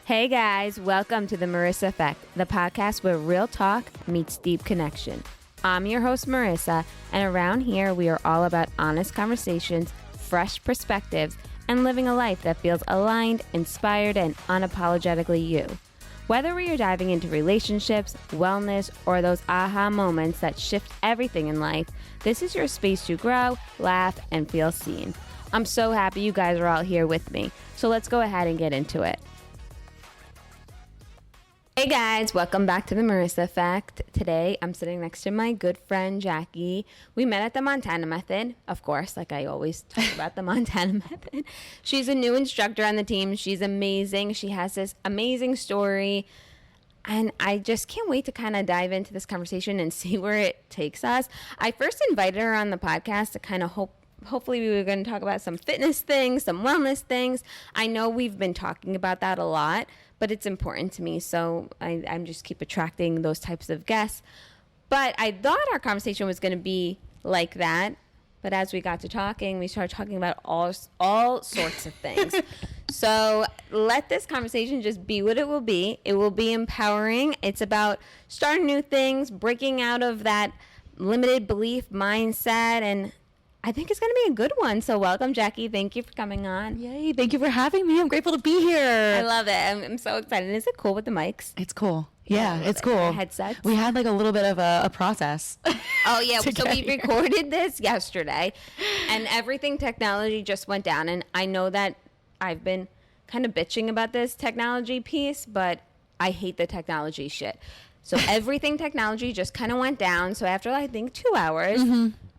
Hey guys, welcome to the Marissa Effect, the podcast where real talk meets deep connection. I'm your host, Marissa, and around here we are all about honest conversations, fresh perspectives, and living a life that feels aligned, inspired, and unapologetically you. Whether we are diving into relationships, wellness, or those aha moments that shift everything in life, this is your space to grow, laugh, and feel seen. I'm so happy you guys are all here with me, so let's go ahead and get into it. Hey guys, welcome back to the Marissa Effect. Today I'm sitting next to my good friend Jackie. We met at the Montana Method, of course, like I always talk about the Montana Method. She's a new instructor on the team. She's amazing. She has this amazing story. And I just can't wait to kind of dive into this conversation and see where it takes us. I first invited her on the podcast to kind of hopefully we were going to talk about some fitness things, some wellness things. I know we've been talking about that a lot, but it's important to me, so I'm just keep attracting those types of guests. But I thought our conversation was going to be like that, but as we got to talking, we started talking about all sorts of things. So let this conversation just be what it will be. It will be empowering. It's about starting new things, breaking out of that limited belief mindset, and I think it's going to be a good one. So welcome, Jackie. Thank you for coming on. Yay. Thank you for having me. I'm grateful to be here. I love it. I'm so excited. Is it cool with the mics? It's cool. Yeah, it's cool. Headsets. We had like a little bit of a process. Oh, yeah. So we recorded this yesterday and everything technology just went down. And I know that I've been kind of bitching about this technology piece, but I hate the technology shit. So everything technology just kind of went down. So after I think 2 hours,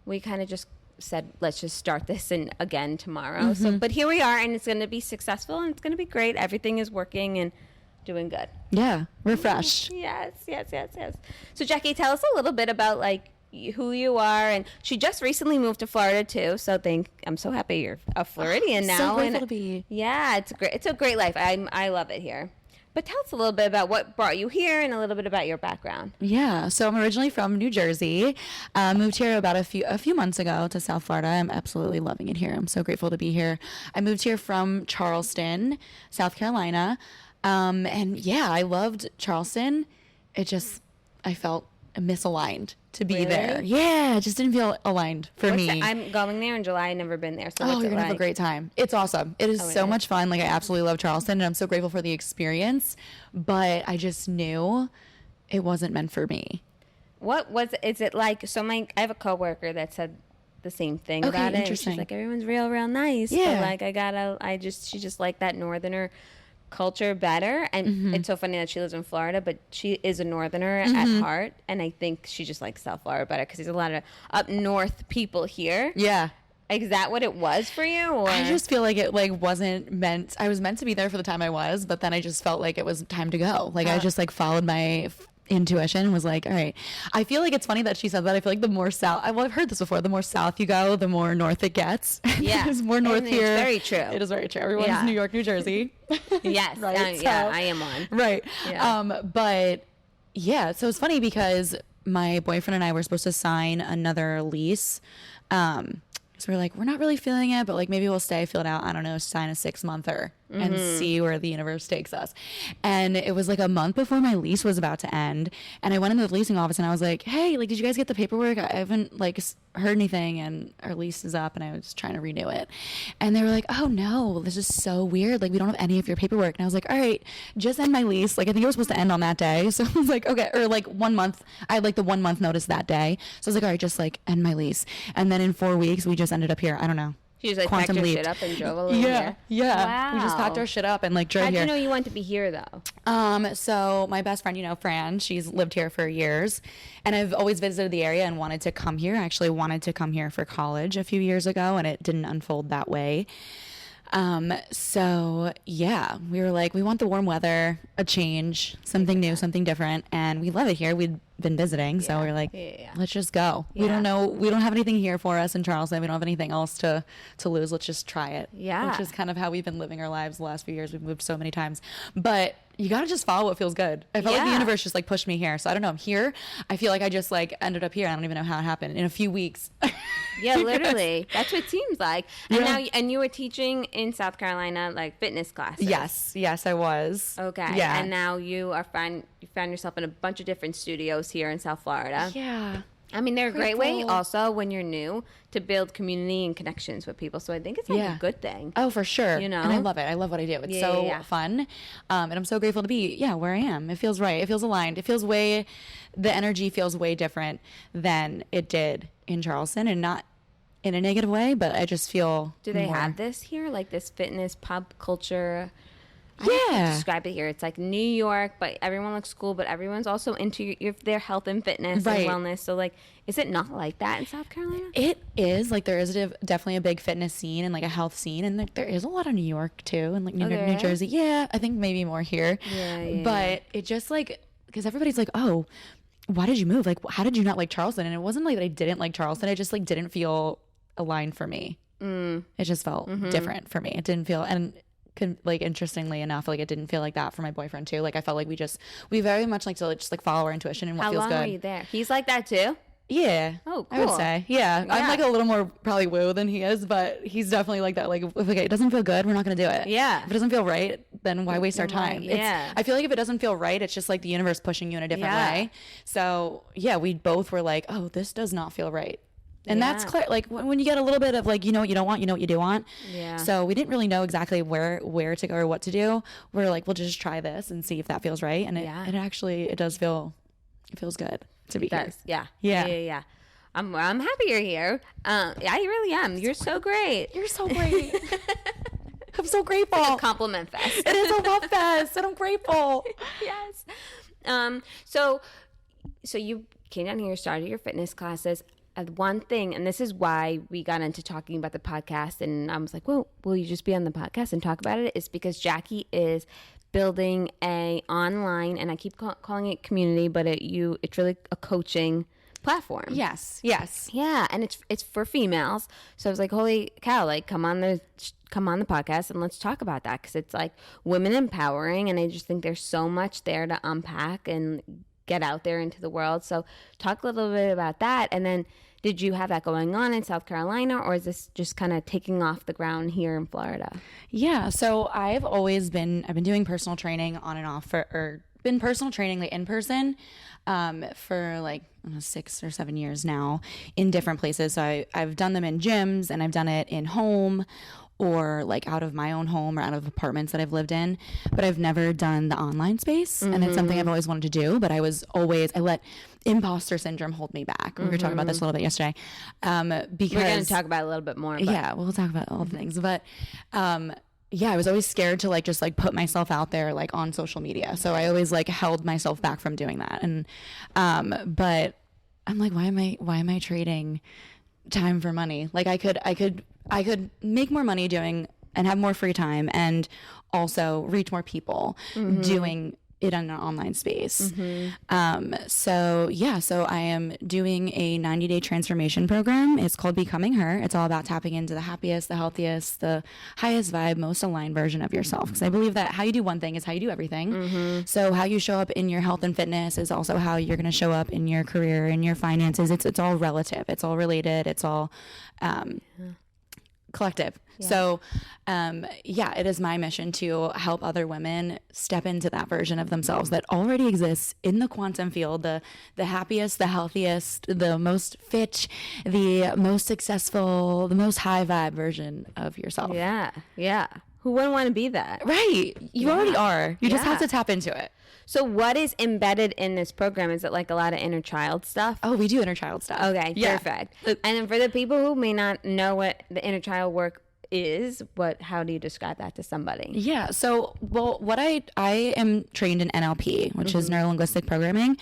we kind of just said, let's just start this again tomorrow. So, but here we are, and it's going to be successful, and it's going to be great. Everything is working and doing good. Yeah, refreshed. Yes. So Jackie, tell us a little bit about like who you are, and she just recently moved to Florida too. So I'm so happy you're a Floridian now. So grateful to be. Yeah, it's a great life. I love it here. But tell us a little bit about what brought you here and a little bit about your background. Yeah, so I'm originally from New Jersey. Moved here about a few months ago to South Florida. I'm absolutely loving it here. I'm so grateful to be here. I moved here from Charleston, South Carolina. And yeah, I loved Charleston. I felt misaligned to be there. Yeah, it just didn't feel aligned for me. I'm going there in July. I've never been there. So you're going to have a great time. It's awesome. It is so much fun. Like, I absolutely love Charleston, and I'm so grateful for the experience. But I just knew it wasn't meant for me. Is it like? So I have a coworker that said the same thing about it. Interesting. She's like, everyone's real nice. Yeah. But like, she just like that northerner culture better, and it's so funny that she lives in Florida, but she is a northerner at heart, and I think she just likes South Florida better because there's a lot of up north people here. Yeah. Is that what it was for you? Or? I just feel like it wasn't meant. I was meant to be there for the time I was, but then I just felt like it was time to go. Like I just followed my intuition and was like, all right. I feel like it's funny that she said that. I feel like the more south, I've heard this before, the more south you go, the more north it gets. Yeah. There's more north here. It's very true. It is very true. Everyone's New York, New Jersey. Yes. Right? I am on. Right. Yeah. But yeah, so it's funny because my boyfriend and I were supposed to sign another lease. So we're like, we're not really feeling it, but like maybe we'll stay, feel it out. I don't know, sign a 6-monther and see where the universe takes us. And it was like a month before my lease was about to end. And I went into the leasing office and I was like, hey, like, did you guys get the paperwork? I haven't like heard anything, and our lease is up and I was trying to renew it. And they were like, oh no, this is so weird. Like, we don't have any of your paperwork. And I was like, all right, just end my lease. Like, I think it was supposed to end on that day. So I was like, okay, or like 1 month. I had like the 1 month notice that day. So I was like, all right, just like end my lease. And then in 4 weeks, we just ended up here. I don't know. She just like packed her shit up and drove a little here. Yeah. Wow. We just packed our shit up and like drove How'd here. you know you wanted to be here though? So my best friend, Fran, she's lived here for years, and I've always visited the area and wanted to come here. I actually wanted to come here for college a few years ago, and it didn't unfold that way. So yeah, we were like, we want the warm weather, a change, something new, something different. And we love it here. We'd been visiting. So we were like, let's just go. Yeah. We don't know. We don't have anything here for us in Charleston. We don't have anything else to lose. Let's just try it. Yeah. Which is kind of how we've been living our lives the last few years. We've moved so many times, but you got to just follow what feels good. I felt like the universe just like pushed me here. So I don't know. I'm here. I feel like I just like ended up here. I don't even know how it happened in a few weeks. Yeah, literally. That's what it seems like. And now, and you were teaching in South Carolina, like fitness classes. Yes, I was. Okay. Yeah. And now you found yourself in a bunch of different studios here in South Florida. Yeah. I mean, they're a great way also when you're new to build community and connections with people. So I think it's like a good thing. Oh, for sure. You know? And I love it. I love what I do. It's so fun. And I'm so grateful to be, where I am. It feels right. It feels aligned. The energy feels way different than it did in Charleston, and not in a negative way, but I just feel Do they have this here? Like this fitness pop culture? I Yeah. don't know how to describe it here. It's like New York, but everyone looks cool, but everyone's also into their health and fitness and wellness. So like, is it not like that in South Carolina? It is. Like there is definitely a big fitness scene and like a health scene, and there is a lot of New York too, and like New Jersey. Yeah, I think maybe more here. But it just like, because everybody's like, oh, why did you move? Like, how did you not like Charleston? And it wasn't like that I didn't like Charleston. I just like didn't feel aligned for me. It just felt different for me. It didn't feel, and like interestingly enough, like it didn't feel like that for my boyfriend too. Like I felt like we very much like to just like follow our intuition and what feels good. How long were you there? He's like that too? Yeah. Oh, cool. I would say. Yeah. I'm like a little more probably woo than he is, but he's definitely like that. Like, if it doesn't feel good, we're not going to do it. Yeah. If it doesn't feel right, then why waste our time? Yeah. I feel like if it doesn't feel right, it's just like the universe pushing you in a different way. So yeah, we both were like, oh, this does not feel right. And that's clear. Like when you get a little bit of like, you know what you don't want, you know what you do want. Yeah. So we didn't really know exactly where to go or what to do. We're like, we'll just try this and see if that feels right. And it does feel, it feels good to be here. Yeah. I'm happy you're here. I really am. You're so great. You're so great. I'm so grateful. It's like a compliment fest. It is a love fest, and I'm grateful. Yes. So you came down here, started your fitness classes. One thing, and this is why we got into talking about the podcast, and I was like, well, will you just be on the podcast and talk about it? Is because Jackie is building a online, and I keep calling it community, but it's really a coaching platform. Yes. Yeah, and it's for females. So I was like, holy cow, like come on the podcast and let's talk about that, because it's like women empowering, and I just think there's so much there to unpack and get out there into the world. So talk a little bit about that. And then did you have that going on in South Carolina, or is this just kind of taking off the ground here in Florida? Yeah. So I've been doing personal training on and off been personal training like in person for like 6 or 7 years now in different places. So I've done them in gyms, and I've done it in home or like out of my own home or out of apartments that I've lived in, but I've never done the online space. And it's something I've always wanted to do, but I let imposter syndrome hold me back. We were talking about this a little bit yesterday. Because we're going to talk about it a little bit more. But. Yeah, we'll talk about all the things, but I was always scared to like just like put myself out there like on social media. So I always like held myself back from doing that. And but I'm like, why am I trading time for money? Like I could make more money doing and have more free time and also reach more people doing it in an online space. So I am doing a 90-day transformation program. It's called Becoming Her. It's all about tapping into the happiest, the healthiest, the highest vibe, most aligned version of yourself. Because I believe that how you do one thing is how you do everything. So how you show up in your health and fitness is also how you're going to show up in your career, in your finances. It's all relative. It's all related. It's all collective. Yeah. So, it is my mission to help other women step into that version of themselves that already exists in the quantum field, the happiest, the healthiest, the most fit, the most successful, the most high vibe version of yourself. Yeah. Who wouldn't want to be that? Right. You already are. You just have to tap into it. So what is embedded in this program? Is it like a lot of inner child stuff? Oh, we do inner child stuff. Okay, perfect. And then for the people who may not know what the inner child work is, how do you describe that to somebody? Yeah. So, what I am trained in NLP, which is neuro-linguistic programming,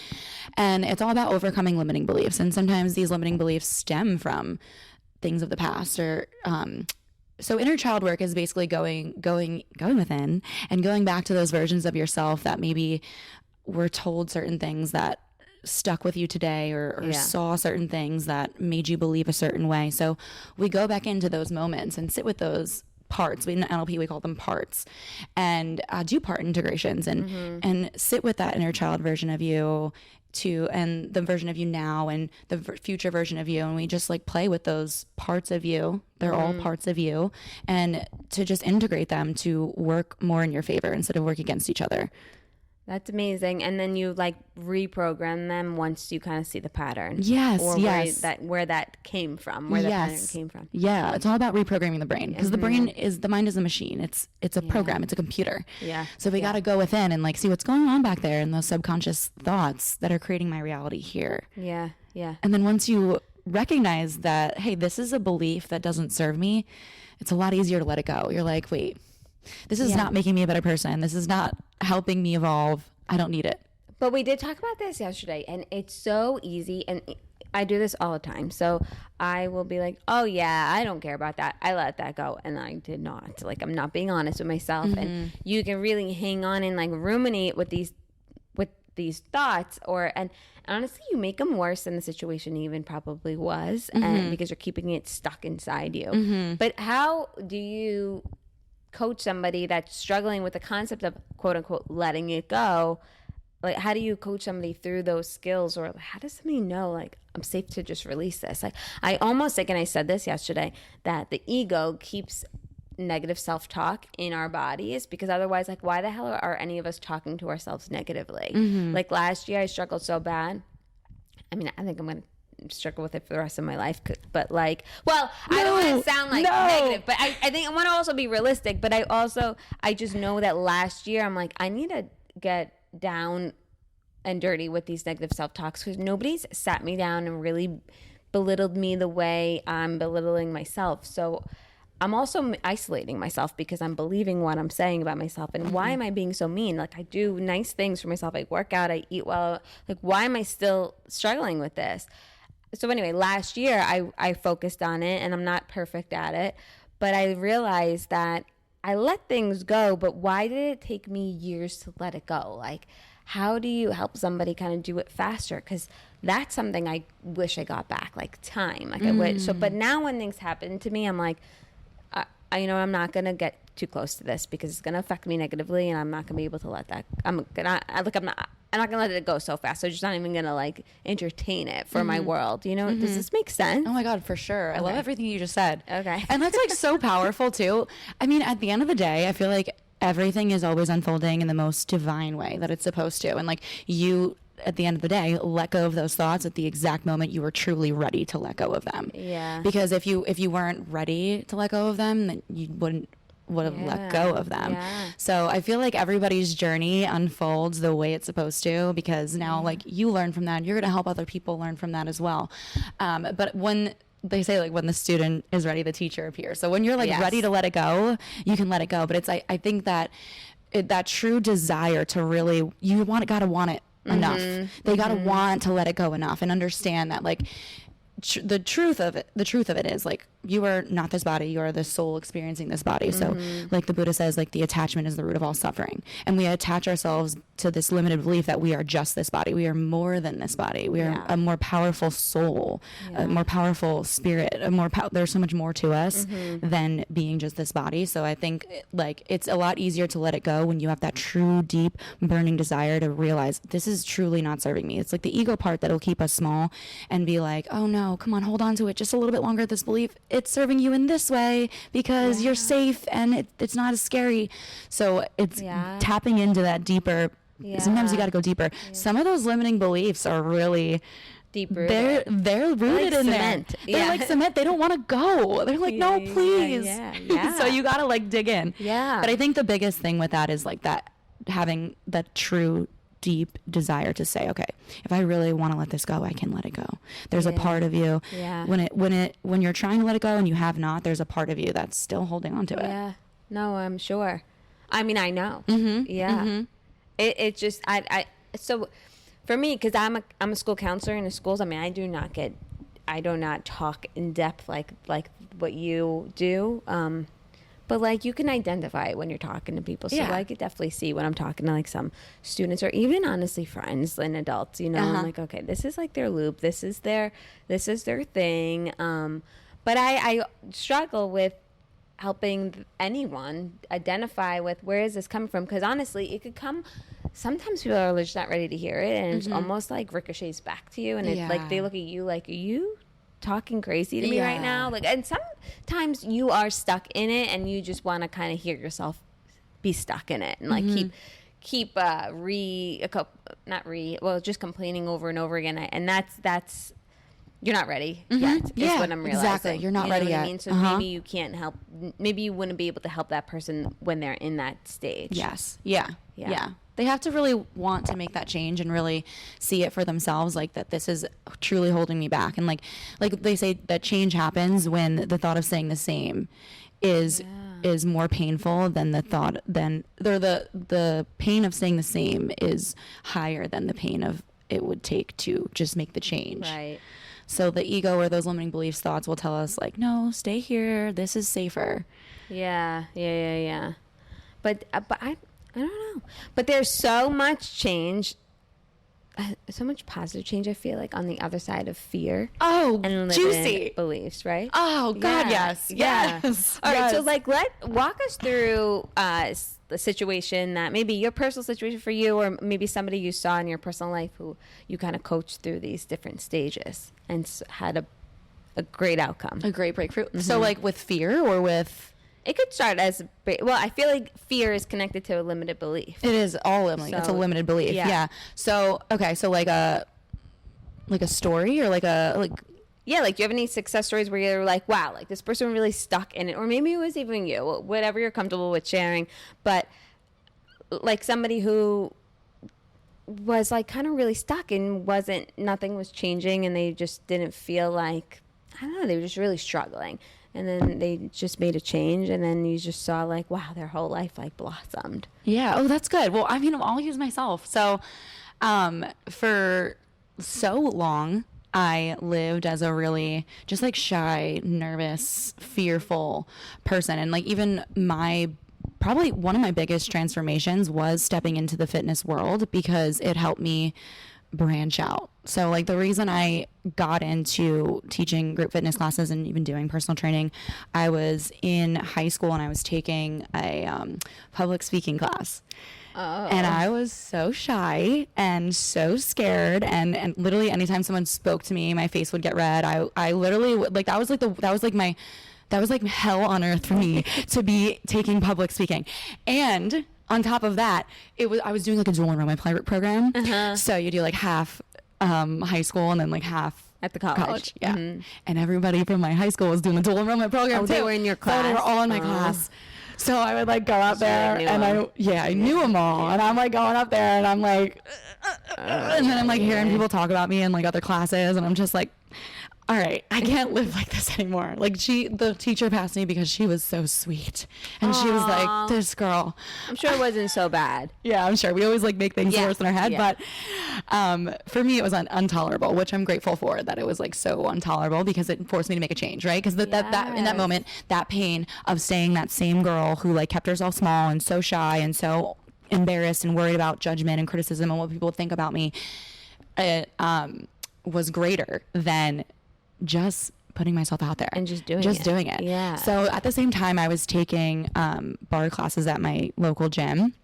and it's all about overcoming limiting beliefs. And sometimes these limiting beliefs stem from things of the past or, so inner child work is basically going within and going back to those versions of yourself that maybe were told certain things that stuck with you today or saw certain things that made you believe a certain way. So we go back into those moments and sit with those parts. In NLP, we call them parts, and do part integrations and sit with that inner child version of you and the version of you now and the future version of you. And we just like play with those parts of you. They're all parts of you, and to just integrate them to work more in your favor instead of work against each other. That's amazing. And then you like reprogram them once you kind of see the pattern. Yes. Or yes. where that came from, where the pattern came from. Yeah. It's all about reprogramming the brain, because the mind is a machine. It's a program. It's a computer. Yeah. So we got to go within and like see what's going on back there in those subconscious thoughts that are creating my reality here. Yeah. Yeah. And then once you recognize that, hey, this is a belief that doesn't serve me, it's a lot easier to let it go. You're like, wait, this is not making me a better person. This is not helping me evolve. I don't need it. But we did talk about this yesterday, and it's so easy. And I do this all the time. So I will be like, oh, yeah, I don't care about that. I let that go. And I did not. Like, I'm not being honest with myself. And you can really hang on and like ruminate with these thoughts, and honestly, you make them worse than the situation even probably was, and because you're keeping it stuck inside you. But how do you coach somebody that's struggling with the concept of quote unquote letting it go? Like, how do you coach somebody through those skills, or how does somebody know like I'm safe to just release this? Like, I almost think, and I said this yesterday, that the ego keeps negative self-talk in our bodies, because otherwise, like, why the hell are any of us talking to ourselves negatively? Like last year I struggled so bad. I mean, I think I'm gonna struggle with it for the rest of my life, but like, well, I don't want to sound like negative, but I think I want to also be realistic. But I just know that last year I'm like, I need to get down and dirty with these negative self-talks, because nobody's sat me down and really belittled me the way I'm belittling myself. So I'm also isolating myself because I'm believing what I'm saying about myself. And why am I being so mean? Like, I do nice things for myself. I work out, I eat well. Like, why am I still struggling with this? So anyway, last year I focused on it, and I'm not perfect at it, but I realized that I let things go, but why did it take me years to let it go? Like, how do you help somebody kind of do it faster? Because that's something I wish I got back, like time. Like I wish. So, but now when things happen to me, I'm like, I'm not going to get too close to this because it's going to affect me negatively, and I'm not going to be able to let that. I'm not going to let it go so fast. So I'm just not even going to like entertain it for my world. You know, does this make sense? Oh my God, for sure. I love everything you just said. Okay. And that's like so powerful too. I mean, at the end of the day, I feel like everything is always unfolding in the most divine way that it's supposed to. And like you, at the end of the day, let go of those thoughts at the exact moment you were truly ready to let go of them. Yeah. Because if you weren't ready to let go of them, then you would have let go of them. Yeah. So I feel like everybody's journey unfolds the way it's supposed to, because now like you learn from that, you're going to help other people learn from that as well. But when they say like when the student is ready, the teacher appears. So when you're like ready to let it go, you can let it go. But it's I think that that true desire to really, gotta want it enough. They gotta want to let it go enough, and understand that like the truth of it is like you are not this body, you are the soul experiencing this body. So like the Buddha says, like the attachment is the root of all suffering, and we attach ourselves to this limited belief that we are just this body. We are more than this body. We are a more powerful soul, a more powerful spirit, there's so much more to us than being just this body. So I think like it's a lot easier to let it go when you have that true, deep, burning desire to realize this is truly not serving me. It's like the ego part that'll keep us small and be like, oh no, come on, hold on to it just a little bit longer. This belief, it's serving you in this way because you're safe and it's not as scary. So it's tapping into that deeper. Sometimes you got to go deeper. Some of those limiting beliefs are really deep rooted. They're rooted like in cement. They're like cement. They don't want to go. They're like, no, please. So you got to like dig in. Yeah. But I think the biggest thing with that is like that, having that true deep desire to say, okay, if I really want to let this go, I can let it go. There's a part of you when you're trying to let it go and you have not, there's a part of you that's still holding on to it. Yeah. No, I'm sure. I mean, I know. Yeah. It just, so for me, cause I'm a school counselor in the schools. I mean, I do not talk in depth like what you do. But like you can identify it when you're talking to people. So I could definitely see when I'm talking to like some students or even honestly friends and adults, you know, I'm like, okay, this is like their loop. This is their thing. But I struggle with helping anyone identify with where is this coming from, because honestly it could come, sometimes people are just not ready to hear it, and it's almost like ricochets back to you, and it's like they look at you like, are you talking crazy to me right now? Like, and sometimes you are stuck in it and you just want to kind of hear yourself be stuck in it and like keep just complaining over and over again, and that's you're not ready yet. Is what I'm realizing. Exactly. You're not ready yet. I mean? So maybe you can't help. Maybe you wouldn't be able to help that person when they're in that stage. Yes. Yeah. They have to really want to make that change and really see it for themselves, like that this is truly holding me back. And like they say that change happens when the thought of staying the same is more painful than the pain of staying the same is higher than the pain of it would take to just make the change. Right. So the ego or those limiting beliefs thoughts will tell us like, no, stay here. This is safer. Yeah. But I don't know. But there's so much change, so much positive change, I feel like, on the other side of fear. Oh, and juicy beliefs, right? Oh, God, yes. All right, so like walk us through the situation that maybe your personal situation for you, or maybe somebody you saw in your personal life who you kind of coached through these different stages and had a great outcome. A great breakthrough. So like with fear or with... It could start as, well, I feel like fear is connected to a limited belief. It is all limited. It's a limited belief. Yeah. So, okay. So like a story or yeah, like, do you have any success stories where you're like, wow, like this person really stuck in it, or maybe it was even you, whatever you're comfortable with sharing, but like somebody who was like kind of really stuck and nothing was changing, and they just didn't feel like, I don't know, they were just really struggling. And then they just made a change, and then you just saw like, wow, their whole life like blossomed. Yeah. Oh, that's good. Well, I mean, I'll use myself. So, for so long, I lived as a really just like shy, nervous, fearful person. And like even probably one of my biggest transformations was stepping into the fitness world, because it helped me branch out. So like the reason I got into teaching group fitness classes and even doing personal training, I was in high school and I was taking a public speaking class. And I was so shy and so scared, and literally anytime someone spoke to me, my face would get red. I literally like that was like hell on earth for me to be taking public speaking. And on top of that, I was doing like a dual enrollment program. So you do like half high school and then like half at the college. Yeah. And everybody from my high school was doing the dual enrollment program too. They were in your class. So they were all in my class. So I would like go out there and I knew them all. And I'm like going up there and I'm like, and then I'm like hearing people talk about me in like other classes, and I'm just like, all right, I can't live like this anymore. Like the teacher passed me because she was so sweet. And she was like, this girl. I'm sure it wasn't so bad. Yeah, I'm sure. We always like make things worse in our head. Yeah. But for me, it was intolerable, which I'm grateful for, that it was like so intolerable, because it forced me to make a change, right? Because that in that moment, that pain of staying that same girl who like kept herself small and so shy and so embarrassed and worried about judgment and criticism and what people would think about me, it was greater than just putting myself out there and just doing it. Yeah. So at the same time, I was taking bar classes at my local gym,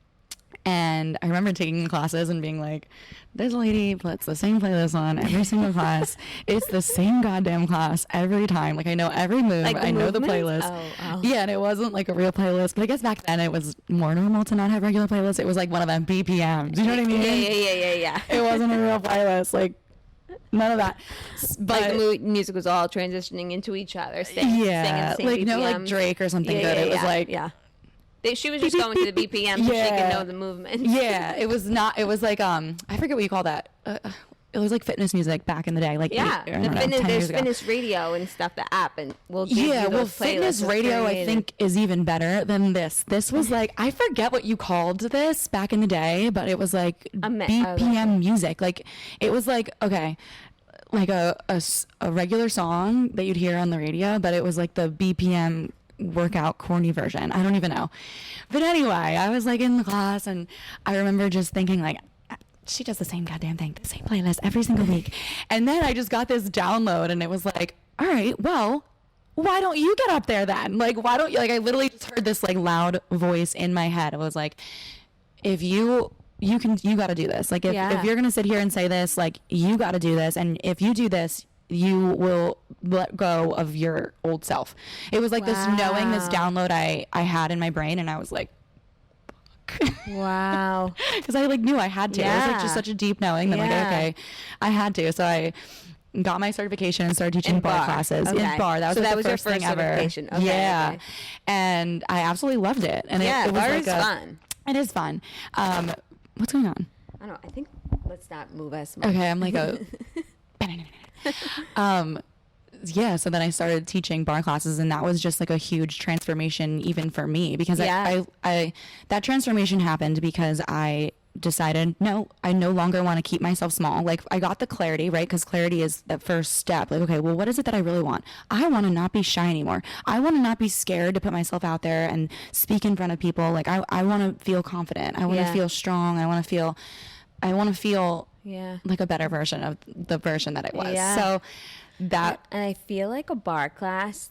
and I remember taking classes and being like, this lady puts the same playlist on every single class. It's the same goddamn class every time. Like I know every move. Like I know the playlist. Oh. Yeah, and it wasn't like a real playlist. But I guess back then it was more normal to not have regular playlists. It was like one of them BPMs. You know what I mean? Yeah. It wasn't a real playlist. Like none of that. But like the music was all transitioning into each other. Singing the same like BPMs. No, like Drake or something good. It was like she was just going to the BPM so she could know the movement. Yeah, it was not. It was like I forget what you call that. It was like fitness music back in the day. Like there's fitness radio and stuff. The app and we'll give you those fitness radio I think is even better than this. This was like, I forget what you called this back in the day, but it was like BPM music. Like it was like like a regular song that you'd hear on the radio, but it was like the BPM workout corny version. I don't even know. But anyway, I was like in the class, and I remember just thinking like, she does the same goddamn thing, the same playlist every single week. And then I just got this download, and it was like, all right, well, why don't you get up there then? Like, why don't you, like, I literally just heard this like loud voice in my head. It was like, if you got to do this. Like, if you're going to sit here and say this, like, you got to do this. And if you do this, you will let go of your old self. It was like this knowing, this download I had in my brain. And I was like, wow. Because I like knew I had to. It was like just such a deep knowing that like, okay, I had to. So I got my certification and started teaching bar classes in bar. That was, so like, that was first your first thing certification ever. Okay, yeah. Okay. And I absolutely loved it. And it was bar like is fun. It is fun. What's going on? I don't know. I think let's not move as much. Okay, I'm like yeah, so then I started teaching bar classes, and that was just like a huge transformation even for me, because I that transformation happened because I decided, no, I no longer want to keep myself small. Like, I got the clarity, right? Because clarity is the first step. Like, okay, well, what is it that I really want? I want to not be shy anymore. I want to not be scared to put myself out there and speak in front of people. Like, I want to feel confident. I want to feel strong. I want to feel like a better version of the version that I was. Yeah. So that, and I feel like a bar class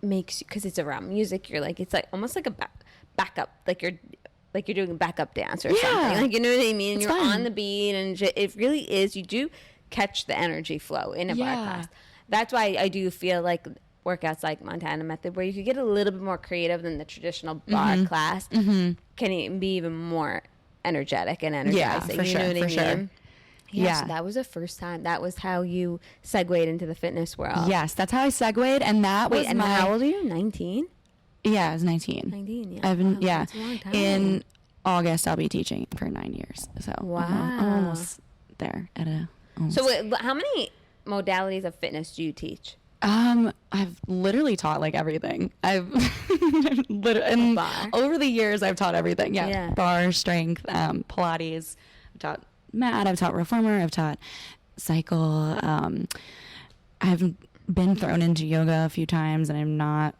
makes you, because it's around music, you're like, it's like almost like a backup, like you're doing a backup dance or something, like, you know what I mean? It's you're fun. On the beat, and it really is, you do catch the energy flow in a bar class. That's why I do feel like workouts like Montana Method, where you could get a little bit more creative than the traditional bar class, can even be even more energetic and energizing. Yeah, for you know what I mean? Sure. Yeah, so that was the first time. That was how you segued into the fitness world. Yes, that's how I segued, and that was and how old are you? 19? Yeah, I was 19. 19, yeah. I've been, that's a long time. In August, I'll be teaching for 9 years. So I'm almost there at a. So how many modalities of fitness do you teach? I've literally taught like everything. I've literally, over the years, I've taught everything. Yeah. Bar, strength, Pilates. I've taught mat. I've taught reformer. I've taught cycle. I've been thrown into yoga a few times, and I'm not.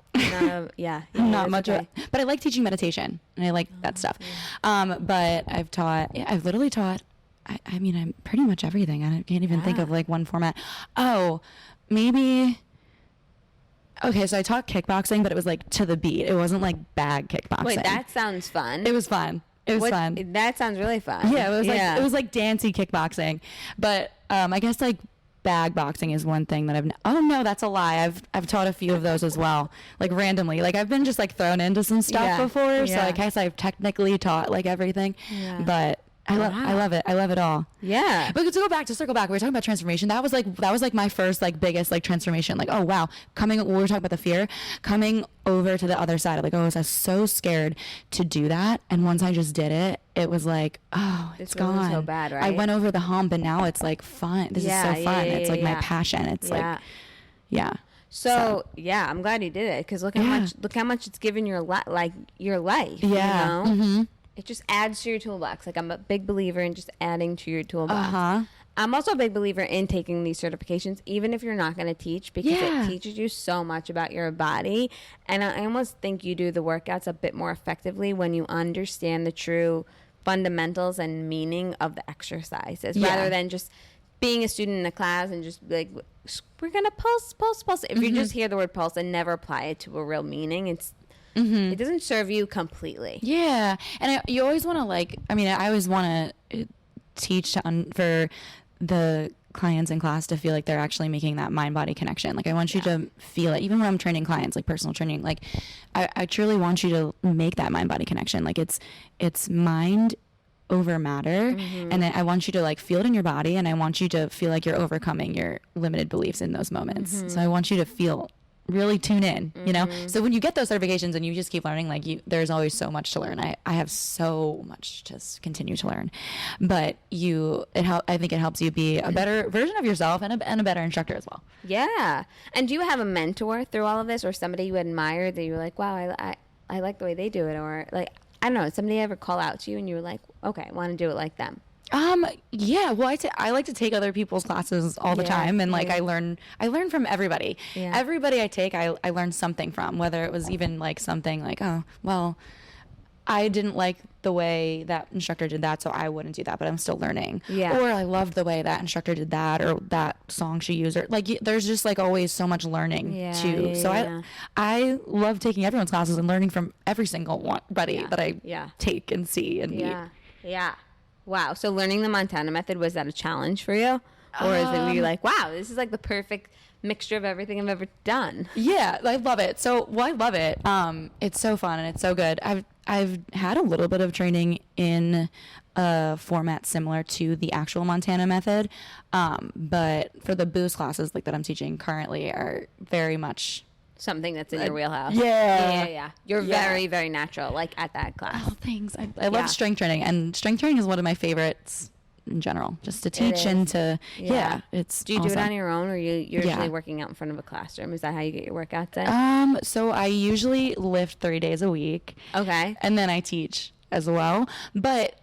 Not much of it. But I like teaching meditation, and I like that stuff. But I've literally taught. I mean, I'm pretty much everything. I can't even think of like one format. Oh, maybe. Okay, so I taught kickboxing, but it was like to the beat. It wasn't like bag kickboxing. Wait, that sounds fun. It was fun. It was fun. That sounds really fun. Yeah, it was like dancey kickboxing. But I guess like bag boxing is one thing that that's a lie. I've taught a few of those as well, like randomly. Like, I've been just like thrown into some stuff before, so I guess I've technically taught like everything. But I love it. I love it all. Yeah. But to circle back, we were talking about transformation. That was like my first like biggest like transformation. Like, oh wow, we were talking about the fear, coming over to the other side. Like, I was so scared to do that, and once I just did it, it was like, oh, it's gone. So bad, right? I went over the hump, and now it's like fun. This is so fun. It's like my passion. It's like, So I'm glad you did it, because look how much it's given your life. Yeah. You know? Mm-hmm. It just adds to your toolbox. Like, I'm a big believer in just adding to your toolbox. I'm also a big believer in taking these certifications, even if you're not going to teach, because it teaches you so much about your body. And I almost think you do the workouts a bit more effectively when you understand the true fundamentals and meaning of the exercises, rather than just being a student in a class and just be like, we're going to pulse. If you just hear the word pulse and never apply it to a real meaning, it doesn't serve you completely. Yeah. And you always want to I always want to teach for the clients in class to feel like they're actually making that mind-body connection. Like, I want you to feel it. Even when I'm training clients, like personal training, like I truly want you to make that mind-body connection. Like, it's mind over matter. And I want you to like feel it in your body, and I want you to feel like you're overcoming your limited beliefs in those moments. So I want you to really tune in, you know? So when you get those certifications and you just keep learning, like there's always so much to learn. I have so much to continue to learn, but I think it helps you be a better version of yourself and a better instructor as well. Yeah. And do you have a mentor through all of this, or somebody you admire that you were like, wow, I like the way they do it? Or like, I don't know, somebody ever call out to you and you were like, okay, I want to do it like them? Yeah, well, I like to take other people's classes all the time, and like I learn from everybody. Everybody I take, I learn something from, whether it was even like something like, oh, well, I didn't like the way that instructor did that, so I wouldn't do that, but I'm still learning. Yeah. Or I loved the way that instructor did that, or that song she used, or like there's just like always so much learning too. So I love taking everyone's classes and learning from every single buddy that I take and see and meet. Yeah. Wow. So learning the Montana method, was that a challenge for you? Or is it were you like, wow, this is like the perfect mixture of everything I've ever done? Yeah, I love it. So, I love it. It's so fun and it's so good. I've had a little bit of training in a format similar to the actual Montana method, but for the boost classes like that I'm teaching currently are very much something that's in your wheelhouse. Yeah. You're very, very natural, like at that class. Oh, thanks. I love strength training, and strength training is one of my favorites in general, just to teach and to it's do you awesome. do it on your own, or you're usually working out in front of a classroom? Is that how you get your workouts in? So I usually lift 3 days a week, and then I teach as well. But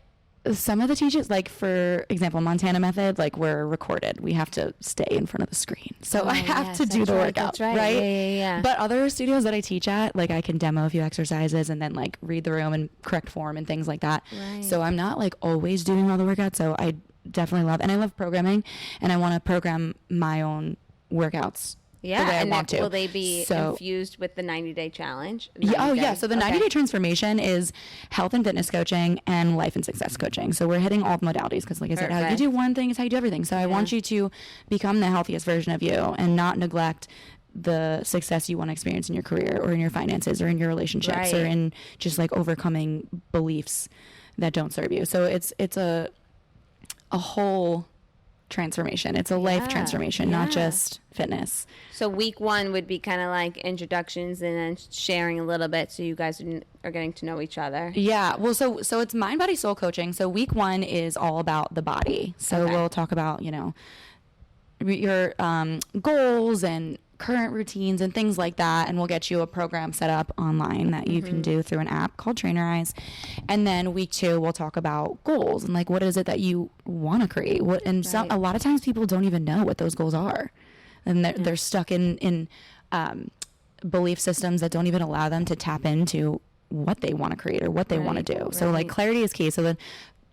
some of the teachers, like for example Montana method, like we're recorded, we have to stay in front of the screen, so I have to do the workout, right? Yeah. But other studios that I teach at, like I can demo a few exercises and then like read the room and correct form and things like that, so I'm not like always doing all the workouts. So I definitely love, and I love programming, and I want to program my own workouts the way I want to. Will they be infused with the 90-day challenge? So the 90-day transformation is health and fitness coaching and life and success coaching. So we're hitting all the modalities because, like I said, how you do one thing is how you do everything. So I want you to become the healthiest version of you and not neglect the success you want to experience in your career or in your finances or in your relationships or in just like overcoming beliefs that don't serve you. So it's a whole transformation. It's a life transformation, not just fitness. So week 1 would be kind of like introductions and then sharing a little bit, so you guys are getting to know each other. Yeah. Well, so it's mind, body, soul coaching. So week 1 is all about the body. So we'll talk about, your goals and current routines and things like that, and we'll get you a program set up online that you can do through an app called Trainer Eyes. And then week 2 we'll talk about goals and like what is it that you want to create, a lot of times people don't even know what those goals are, and they're stuck in belief systems that don't even allow them to tap into what they want to create or what they want to do. So like clarity is key. So then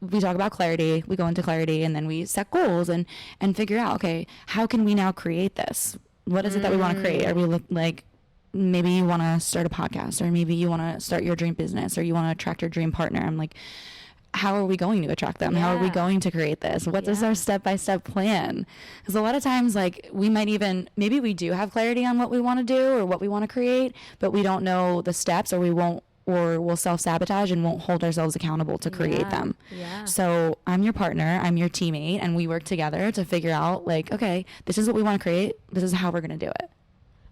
we talk about clarity, we go into clarity, and then we set goals and figure out, okay, how can we now create this? What is it that we want to create? Are we like, maybe you want to start a podcast, or maybe you want to start your dream business, or you want to attract your dream partner. I'm like, how are we going to attract them? How are we going to create this? What is our step-by-step plan? Because a lot of times, like, maybe we do have clarity on what we want to do or what we want to create, but we don't know the steps, or we'll self-sabotage and won't hold ourselves accountable to create them. So I'm your partner, I'm your teammate, and we work together to figure out, like, okay, this is what we want to create, this is how we're going to do it.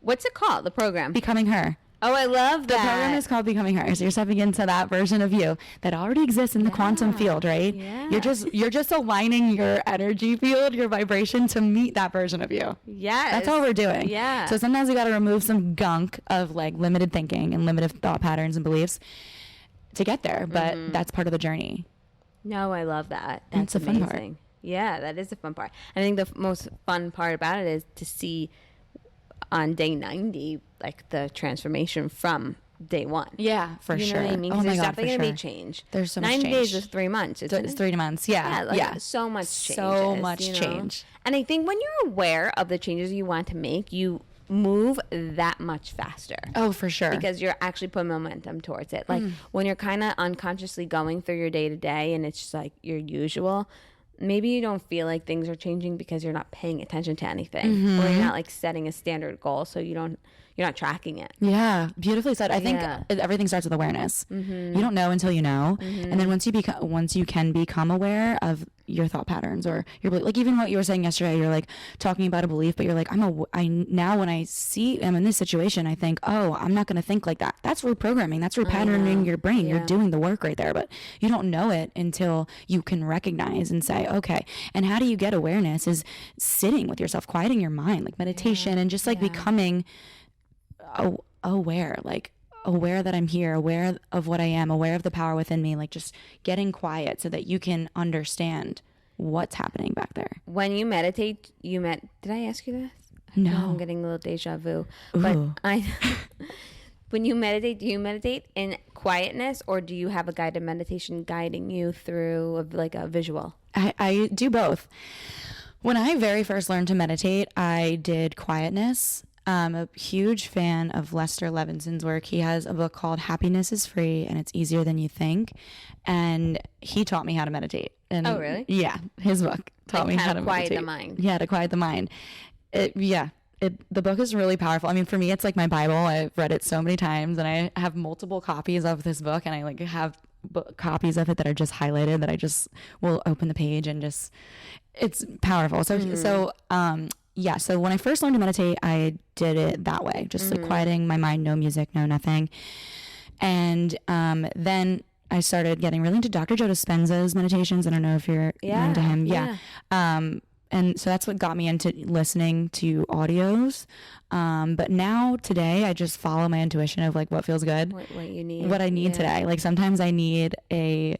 What's it called, the program? Becoming Her. Oh, I love that. The program is called Becoming Her. So you're stepping into that version of you that already exists in the quantum field, right? Yeah. You're just aligning your energy field, your vibration to meet that version of you. Yes. That's all we're doing. Yeah. So sometimes we got to remove some gunk of like limited thinking and limited thought patterns and beliefs to get there, but that's part of the journey. No, I love that. That's amazing. Fun part. Yeah, that is the fun part. I think the most fun part about it is to see on day 90, like the transformation from day 1. Yeah, for sure. You know what I mean? Oh my there's God, definitely for going to sure. be change. There's so much 90 change. days is 3 months. It's 3 months. Yeah. So much change. So much change. And I think when you're aware of the changes you want to make, you move that much faster. Oh, for sure. Because you're actually putting momentum towards it. Like when you're kind of unconsciously going through your day to day and it's just like your usual, maybe you don't feel like things are changing because you're not paying attention to anything, or you're not like setting a standard goal, so you're not tracking it. Yeah, beautifully said. I think everything starts with awareness. You don't know until you know, and then once you can become aware of your thought patterns or your belief, like even what you were saying yesterday, you're like talking about a belief, but you're like, now when I am in this situation, I think, oh, I'm not going to think like that. That's reprogramming. That's repatterning your brain. You're doing the work right there, but you don't know it until you can recognize and say, okay. And how do you get awareness? Is sitting with yourself, quieting your mind, like meditation, and just like becoming aware, like aware that I'm here, aware of what I am, aware of the power within me, like just getting quiet so that you can understand what's happening back there. When you meditate, did I ask you this? No. I'm getting a little deja vu. Ooh. But When you meditate, do you meditate in quietness, or do you have a guided meditation guiding you through like a visual? I do both. When I very first learned to meditate, I did quietness. I'm a huge fan of Lester Levinson's work. He has a book called Happiness is Free and It's Easier Than You Think. And he taught me how to meditate. And oh, really? Yeah. His book taught me how to quiet meditate. the mind. Yeah, to quiet the mind. The book is really powerful. I mean, for me, it's like my Bible. I've read it so many times, and I have multiple copies of this book, and I like have copies of it that are just highlighted that I just will open the page and just, it's powerful. So so when I first learned to meditate, I did it that way, just like quieting my mind, no music, no nothing. And then I started getting really into Dr. Joe Dispenza's meditations. I don't know if you're into him. Yeah. And so that's what got me into listening to audios. But now today I just follow my intuition of like what feels good, what you need, what I need today. Like sometimes I need a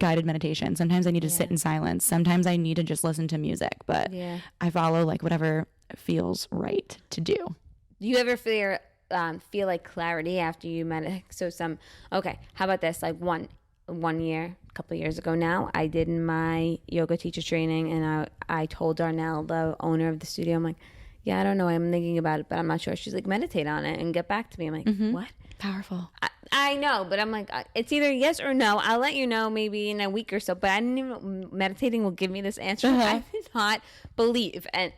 guided meditation. Sometimes I need to sit in silence. Sometimes I need to just listen to music, but I follow like whatever feels right to do. Do you ever feel like clarity after you meditate? So how about this? Like one year, a couple of years ago now, I did my yoga teacher training, and I told Darnell, the owner of the studio, I'm like, yeah, I don't know, I'm thinking about it, but I'm not sure. She's like, meditate on it and get back to me. I'm like, what? Powerful. I know, but I'm like, it's either yes or no. I'll let you know maybe in a week or so, but I didn't even, meditating will give me this answer. I did not believe, and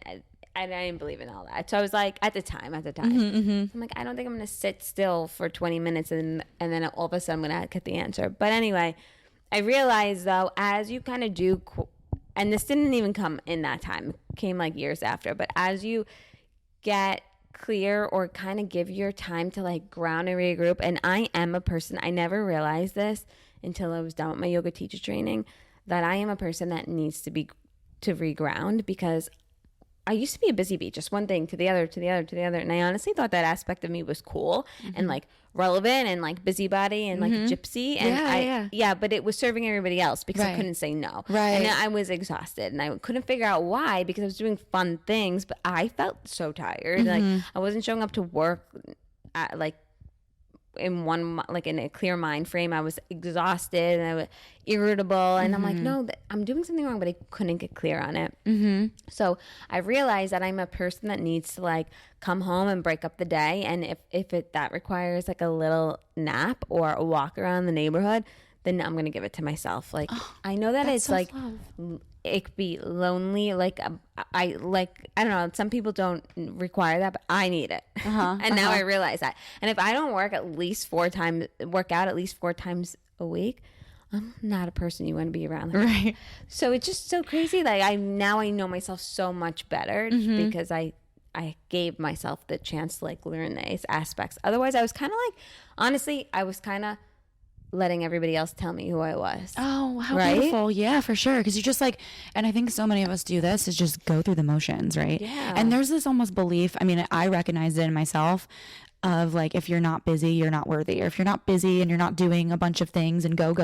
I didn't believe in all that. So I was like, at the time, I'm like, I don't think I'm going to sit still for 20 minutes and then all of a sudden I'm going to get the answer. But anyway, I realized though, as you kind of do, and this didn't even come in that time, it came like years after, but as you get clear or kind of give your time to like ground and regroup, and I am a person, I never realized this until I was done with my yoga teacher training, that I am a person that needs to reground, because I used to be a busy bee, just one thing to the other, to the other, to the other. And I honestly thought that aspect of me was cool and like relevant and like busybody and like gypsy. And but it was serving everybody else because I couldn't say no. Right. And I was exhausted and I couldn't figure out why, because I was doing fun things, but I felt so tired. Like I wasn't showing up to work in a clear mind frame. I was exhausted and I was irritable, and I'm like, no, I'm doing something wrong, but I couldn't get clear on it. So I realized that I'm a person that needs to like come home and break up the day, and if that requires like a little nap or a walk around the neighborhood, then I'm gonna give it to myself. Like I know that it's like it could be lonely. Like I don't know. Some people don't require that, but I need it. And now I realize that. And if I don't work out at least 4 times a week, I'm not a person you want to be around. Right. So it's just so crazy. Like I know myself so much better because I gave myself the chance to like learn these aspects. Otherwise, I was kind of like, honestly, I was kind of letting everybody else tell me who I was. Oh, how beautiful. Yeah, for sure. Because you just like, and I think so many of us do this, is just go through the motions, right? Yeah. And there's this almost belief, I mean, I recognize it in myself, of like, if you're not busy, you're not worthy. Or if you're not busy and you're not doing a bunch of things and go,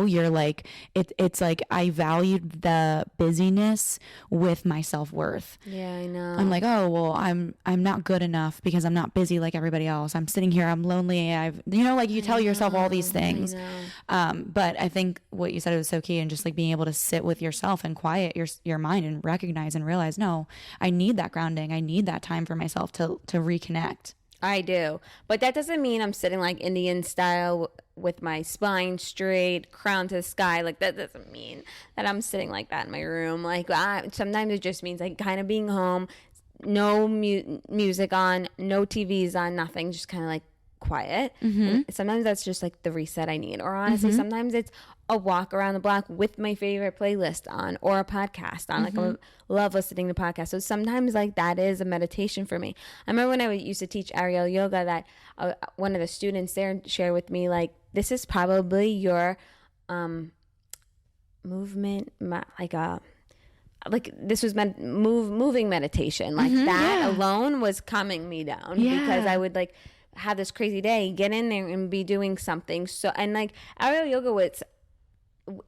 you're like, it's like I valued the busyness with my self-worth. Yeah, I know. I'm like, oh, well, I'm not good enough because I'm not busy like everybody else. I'm sitting here, I'm lonely. Like you tell yourself all these things. But I think what you said was so key, and just like being able to sit with yourself and quiet your mind and recognize and realize, no, I need that grounding. I need that time for myself to reconnect. I do. But that doesn't mean I'm sitting like Indian style with my spine straight, crown to the sky. Like that doesn't mean that I'm sitting like that in my room. Like sometimes it just means like kind of being home, no music on, no TVs on, nothing, just kind of like quiet. And sometimes that's just like the reset I need. Or honestly, sometimes it's a walk around the block with my favorite playlist on, or a podcast on. Like I love listening to podcasts. So sometimes like that is a meditation for me. I remember when I used to teach aerial yoga that one of the students there shared with me, like, this is probably your movement, like this was moving meditation. Like that alone was calming me down, because I would like have this crazy day, get in there and be doing something. So, and like aerial yoga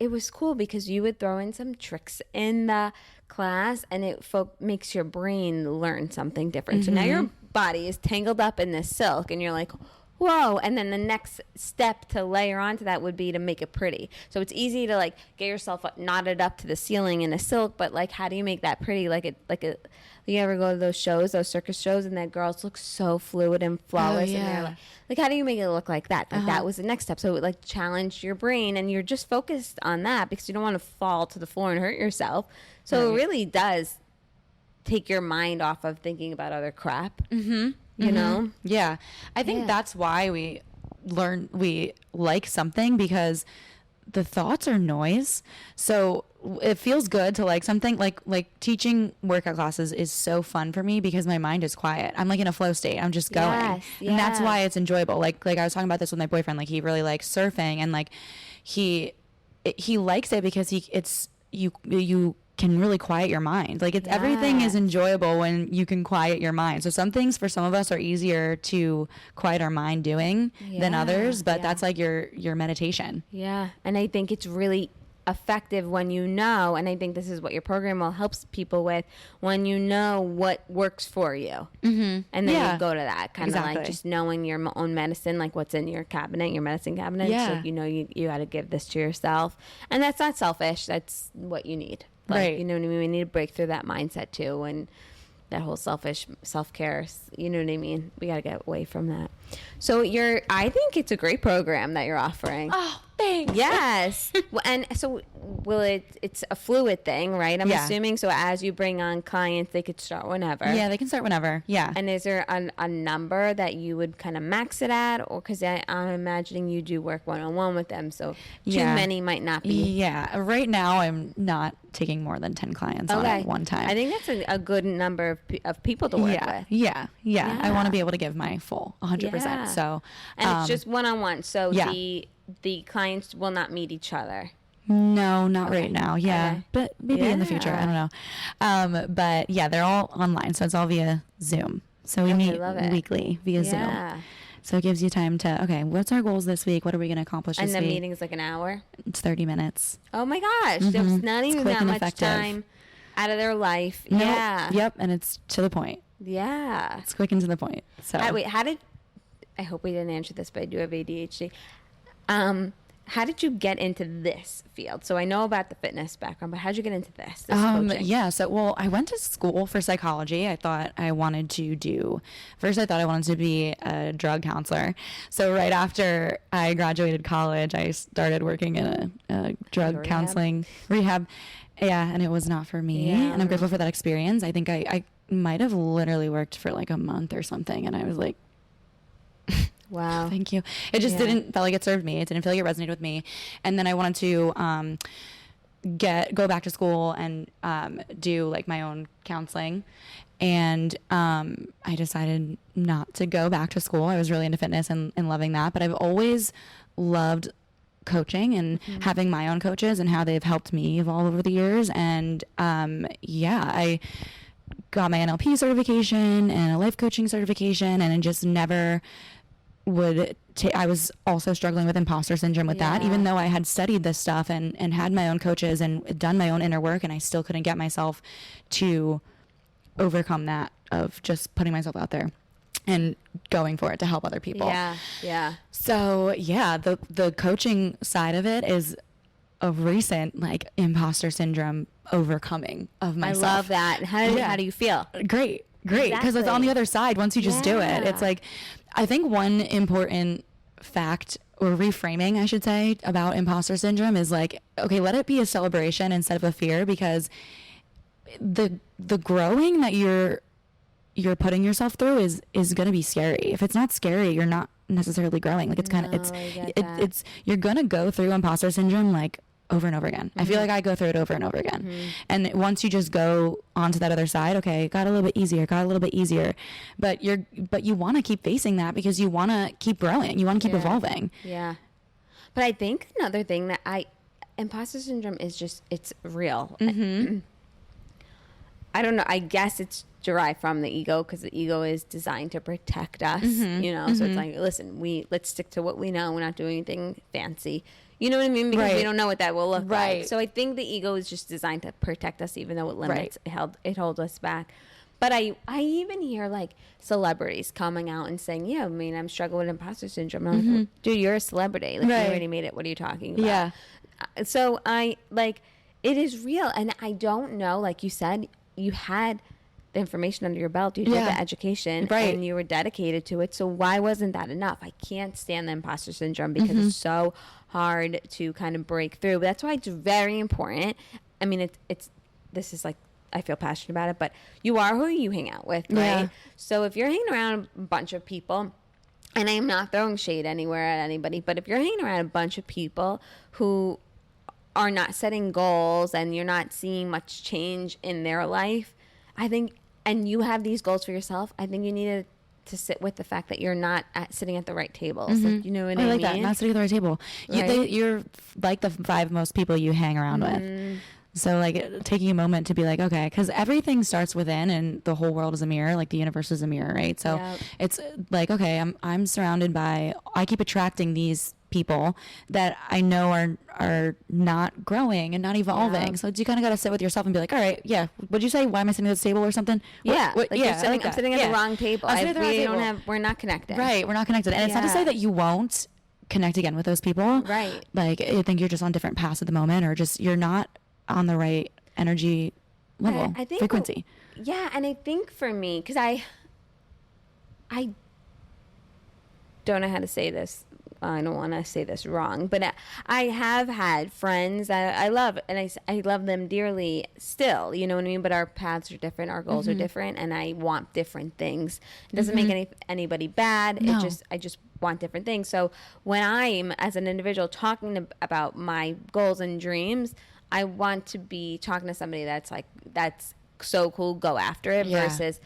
it was cool because you would throw in some tricks in the class, and it makes your brain learn something different. So now your body is tangled up in this silk, and you're like, whoa. And then the next step to layer onto that would be to make it pretty. So it's easy to like get yourself knotted up to the ceiling in a silk, but like how do you make that pretty? You ever go to those shows, those circus shows, and that girls look so fluid and flawless, and they're like, how do you make it look like that? Like that was the next step. So it like challenge your brain, and you're just focused on that because you don't want to fall to the floor and hurt yourself. So it really does take your mind off of thinking about other crap. You know? Yeah. I think that's why we like something, because the thoughts are noise. So it feels good to like something. Like teaching workout classes is so fun for me because my mind is quiet. I'm like in a flow state. I'm just going. And that's why it's enjoyable. Like I was talking about this with my boyfriend. Like he really likes surfing, and like he likes it because you can really quiet your mind. Like everything is enjoyable when you can quiet your mind. So some things for some of us are easier to quiet our mind doing than others, but that's like your meditation. Yeah. And I think it's really effective when you know, and I think this is what your program will help people with, when you know what works for you. And then you go to that kind of like just knowing your own medicine, like what's in your cabinet, your medicine cabinet. So you know you got to give this to yourself. And that's not selfish. That's what you need. Like, you know what I mean? We need to break through that mindset too, and that whole selfish self-care, you know what I mean? We got to get away from that. So I think it's a great program that you're offering. Oh, thanks. Yes. And so it's a fluid thing, right? I'm assuming. So as you bring on clients, they could start whenever. Yeah, they can start whenever. Yeah. And is there a number that you would kind of max it at? Or because I'm imagining you do work one-on-one with them. So too many might not be. Yeah. Right now, I'm not taking more than 10 clients on at one time. I think that's a good number of people to work with. Yeah. I want to be able to give my full 100%. So, and it's just one-on-one. So the clients will not meet each other. No, not right now. Yeah. But maybe in the future. I don't know. But yeah, they're all online. So it's all via Zoom. So we meet weekly via Zoom. So it gives you time to, okay, what's our goals this week? What are we going to accomplish this week? And the meeting's like an hour? It's 30 minutes. Oh my gosh. There's not even that much time out of their life. Nope. Yeah. Yep. And it's to the point. Yeah. It's quick and to the point. So I hope we didn't answer this, but I do have ADHD. How did you get into this field? So I know about the fitness background, but how did you get into this coaching? Yeah. So, I went to school for psychology. I thought I wanted to be a drug counselor. So right after I graduated college, I started working in a drug counseling rehab. Yeah. And it was not for me. Yeah. And I'm grateful for that experience. I think I might have literally worked for like a month or something. And I was like, wow. Thank you. It just didn't feel like it served me. It didn't feel like it resonated with me. And then I wanted to go back to school and do like my own counseling. And I decided not to go back to school. I was really into fitness and loving that. But I've always loved coaching and having my own coaches and how they've helped me evolve over the years. And I got my NLP certification and a life coaching certification, and I just never I was also struggling with imposter syndrome with that, even though I had studied this stuff and had my own coaches and done my own inner work, and I still couldn't get myself to overcome that of just putting myself out there and going for it to help other people. Yeah. So the coaching side of it is a recent like imposter syndrome overcoming of myself. I love that. How do you feel? Great. Because it's on the other side. Once you just do it, it's like, I think one important fact or reframing, I should say, about imposter syndrome is like, okay, let it be a celebration instead of a fear, because the growing that you're putting yourself through is going to be scary. If it's not scary, you're not necessarily growing. Like it's you're going to go through imposter syndrome like over and over again. I feel like I go through it over and over again. And once you just go onto that other side, okay, it got a little bit easier. But you want to keep facing that because you want to keep growing. You want to keep evolving. Yeah. But I think another thing that imposter syndrome is just, it's real. I don't know. I guess it's derived from the ego, because the ego is designed to protect us, you know? So it's like, listen, let's stick to what we know. We're not doing anything fancy. You know what I mean? Because we don't know what that will look like. So I think the ego is just designed to protect us, even though it limits, it holds us back. But I even hear like celebrities coming out and saying, yeah, I mean, I'm struggling with imposter syndrome. And I'm like, dude, you're a celebrity. Like, Right. you already made it. What are you talking about? Yeah. So it is real. And I don't know, like you said, you had the information under your belt. You did the education, right, and you were dedicated to it. So why wasn't that enough? I can't stand the imposter syndrome because it's so hard to kind of break through. But that's why it's very important. I mean, this is like, I feel passionate about it, but you are who you hang out with, right? Yeah. So if you're hanging around a bunch of people, and I'm not throwing shade anywhere at anybody, but if you're hanging around a bunch of people who are not setting goals and you're not seeing much change in their life, I think, and you have these goals for yourself, I think you need to sit with the fact that you're not sitting at the right tables. Like, you know what I mean? I like that. Not sitting at the right table. Right? You're like the 5 most people you hang around with. So like taking a moment to be like, okay, because everything starts within, and the whole world is a mirror. Like the universe is a mirror, right? So it's like, okay, I'm surrounded by. I keep attracting these people that I know are not growing and not evolving. So you kind of got to sit with yourself and be like, all right, yeah, what'd you say? Why am I sitting at this table or something? Like yeah, I'm sitting at the wrong table. We're not connected. Right, we're not connected. And it's not to say that you won't connect again with those people. Right. Like I think you're just on different paths at the moment, or just you're not on the right energy level, I think, frequency. Yeah, and I think for me, because I don't know how to say this. I don't want to say this wrong, but I have had friends that I love, and I love them dearly still, you know what I mean? But our paths are different, our goals are different, and I want different things. It doesn't make anybody bad. No. I just want different things. So when I'm, as an individual, talking about my goals and dreams, I want to be talking to somebody that's so cool, go after it, versus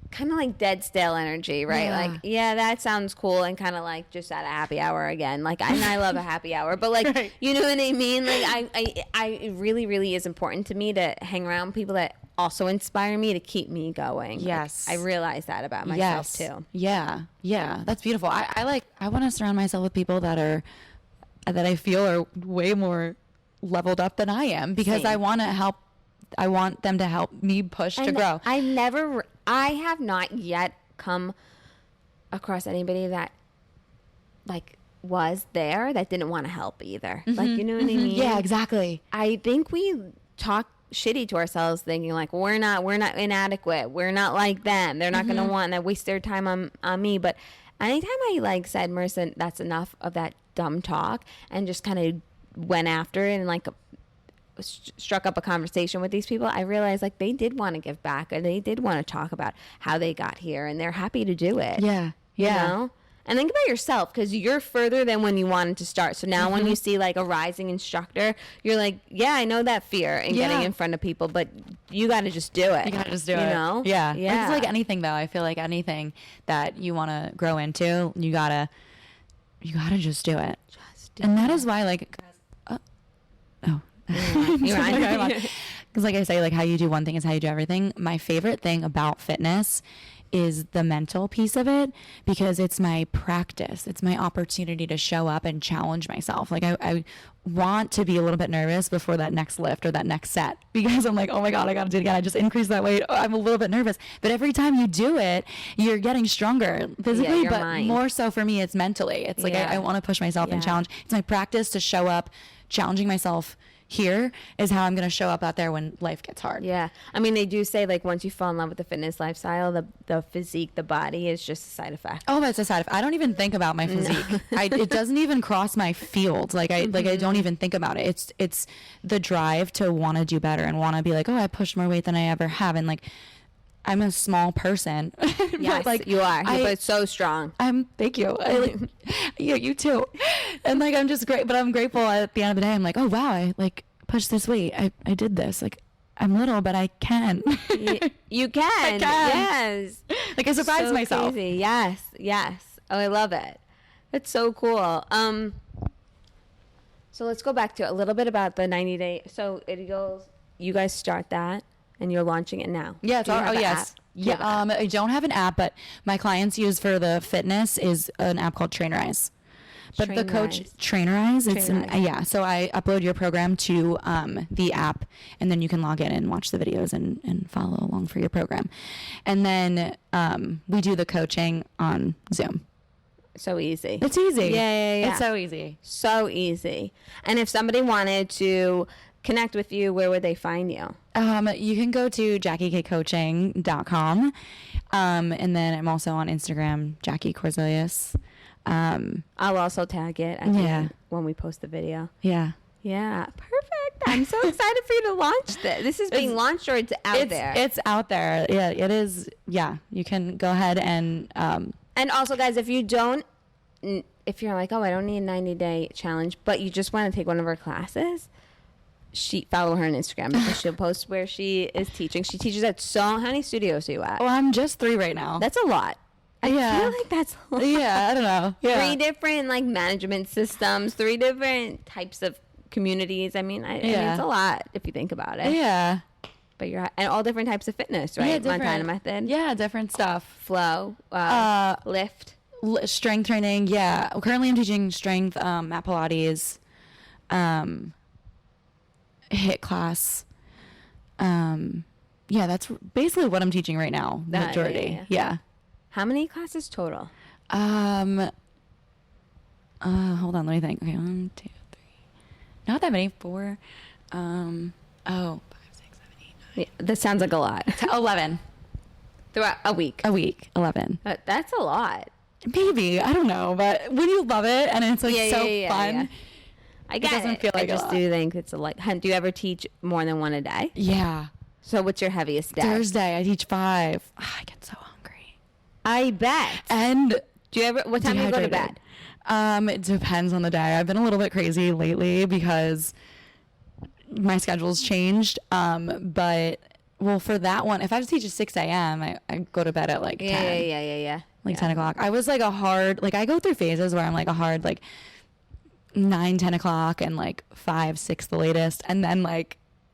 kind of like dead stale energy, right? Yeah. Like, yeah, that sounds cool, and kind of like just at a happy hour again. Like, and I love a happy hour, but like, you know what I mean? Like, it really, really is important to me to hang around people that also inspire me to keep me going. Yes. Like, I realize that about myself too. Yeah. That's beautiful. I want to surround myself with people that I feel are way more leveled up than I am, because Same. I want them to help me push to grow. I have not yet come across anybody that like was there that didn't want to help either. Like, you know what I mean? Yeah, exactly. I think we talk shitty to ourselves, thinking like we're not inadequate. We're not like them. They're not going to want to waste their time on me. But anytime I said, Marissa, that's enough of that dumb talk, and just kind of went after it and struck up a conversation with these people, I realized they did want to give back, and they did want to talk about how they got here, and they're happy to do it. Yeah. You know? And think about yourself, because you're further than when you wanted to start. So now when you see a rising instructor, you're like, yeah, I know that fear in getting in front of people, but you got to just do it. You got to just do it. You know? Yeah. Yeah. It's like anything, though. I feel like anything that you want to grow into, you gotta just do it. And that is why, because I say, how you do one thing is how you do everything. My favorite thing about fitness is the mental piece of it, because it's my practice. It's my opportunity to show up and challenge myself. I want to be a little bit nervous before that next lift or that next set, because I'm like, oh my God, I got to do it again. I just increased that weight. Oh, I'm a little bit nervous. But every time you do it, you're getting stronger physically, but mind. More so for me, it's mentally. It's I want to push myself and challenge. It's my practice to show up, challenging myself. Here is how I'm going to show up out there when life gets hard. Yeah. I mean, they do say once you fall in love with the fitness lifestyle, the physique, the body is just a side effect. Oh, that's a side effect. I don't even think about my physique. No. It doesn't even cross my field. I don't even think about it. It's the drive to want to do better and want to be I pushed more weight than I ever have. And I'm a small person. Yes, you are. You're so strong. Thank you. Yeah, you too. And I'm just great, but I'm grateful at the end of the day. I'm oh wow, I pushed this weight. I did this. I'm little, but I can. You can. I can. Yes. I surprised myself. Crazy. Yes. Oh, I love it. That's so cool. So let's go back to a little bit about the 90-day. So you guys start that. And you're launching it now. Yeah. Yes. Yeah. I don't have an app, but my clients use for the fitness is an app called Trainerize. But the coach Trainerize, yeah. So I upload your program to the app, and then you can log in and watch the videos and follow along for your program. And then we do the coaching on Zoom. So easy. It's easy. Yeah. It's so easy. So easy. And if somebody wanted to connect with you, where would they find you? You can go to JackieKCoaching.com. And then I'm also on Instagram, Jackie Corzelius. I'll also tag it at the end when we post the video. Yeah. Yeah. Perfect. I'm so excited for you to launch this. This is being launched, or it's out there? It's out there. Yeah, it is. Yeah. You can go ahead and also, guys, if you're like, oh, I don't need a 90-day challenge, but you just want to take one of her classes, follow her on Instagram because she'll post where she is teaching. She teaches at how many studios are you at? Well, I'm just 3 right now. That's a lot. I feel like that's a lot. Yeah, I don't know. Yeah. 3 different management systems, 3 different types of communities. I mean, it's a lot if you think about it. Yeah. But and all different types of fitness, right? Yeah, Montana method. Yeah, different stuff. Flow, lift. Strength training, yeah. Currently I'm teaching strength, mat Pilates, HIIT class. Yeah, that's basically what I'm teaching right now. Majority. Yeah. How many classes total? Hold on, let me think. Okay, 1, 2, 3. Not that many. 4. 5, 6, 7, 8, 9. Yeah, that sounds like a lot. 11. Throughout a week. 11. That's a lot. Maybe, I don't know, but when you love it and it's fun. Yeah. I guess it doesn't feel like I just do think it's do you ever teach more than one a day? Yeah. So what's your heaviest day? Thursday, I teach 5. I get so hungry. I bet. And what time do you go to bed? It depends on the day. I've been a little bit crazy lately because my schedule's changed. But for that one, if I have to teach at 6 a.m., I go to bed at 10. Yeah. 10 o'clock. I was a hard, I go through phases where I'm a hard 9, 10 o'clock and 5, 6 the latest. And then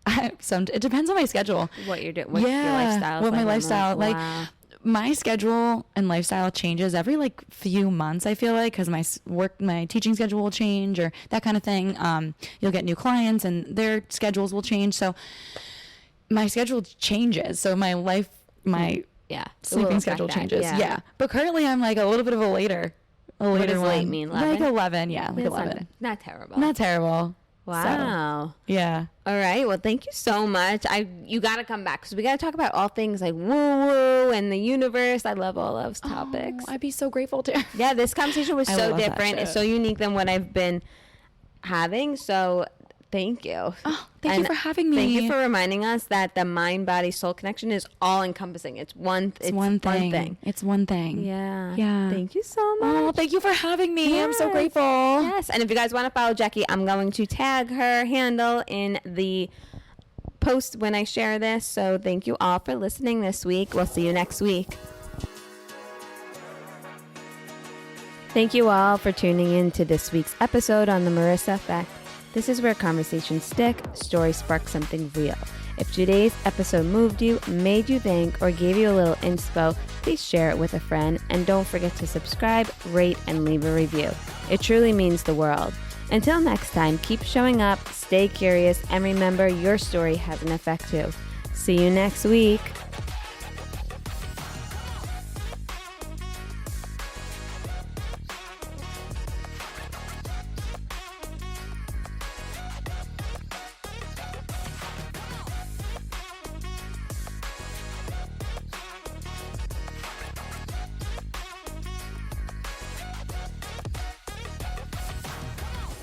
it depends on my schedule. What you're doing. What your lifestyle is. What my lifestyle. Wow. My schedule and lifestyle changes every few months, I feel like, because my teaching schedule will change or that kind of thing. You'll get new clients and their schedules will change. So my schedule changes. So my sleeping schedule changes. Yeah. But currently I'm a little bit of a later what does one. Late mean? 11? 11. Yeah. 11. Not terrible. Not terrible. Wow. So, yeah. All right. Well, thank you so much. You got to come back because we got to talk about all things like woo-woo and the universe. I love all those topics. I'd be so grateful to. Yeah, this conversation was so different. It's so unique than what I've been having. So thank you. Oh, thank you for having me. Thank you for reminding us that the mind, body, soul connection is all encompassing. It's one thing. It's one thing. Yeah. Yeah. Thank you so much. Oh, thank you for having me. Yes. I'm so grateful. Yes. And if you guys want to follow Jackie, I'm going to tag her handle in the post when I share this. So thank you all for listening this week. We'll see you next week. Thank you all for tuning in to this week's episode on the Marissa Effect. This is where conversations stick, stories spark something real. If today's episode moved you, made you think, or gave you a little inspo, please share it with a friend. And don't forget to subscribe, rate, and leave a review. It truly means the world. Until next time, keep showing up, stay curious, and remember your story has an effect too. See you next week.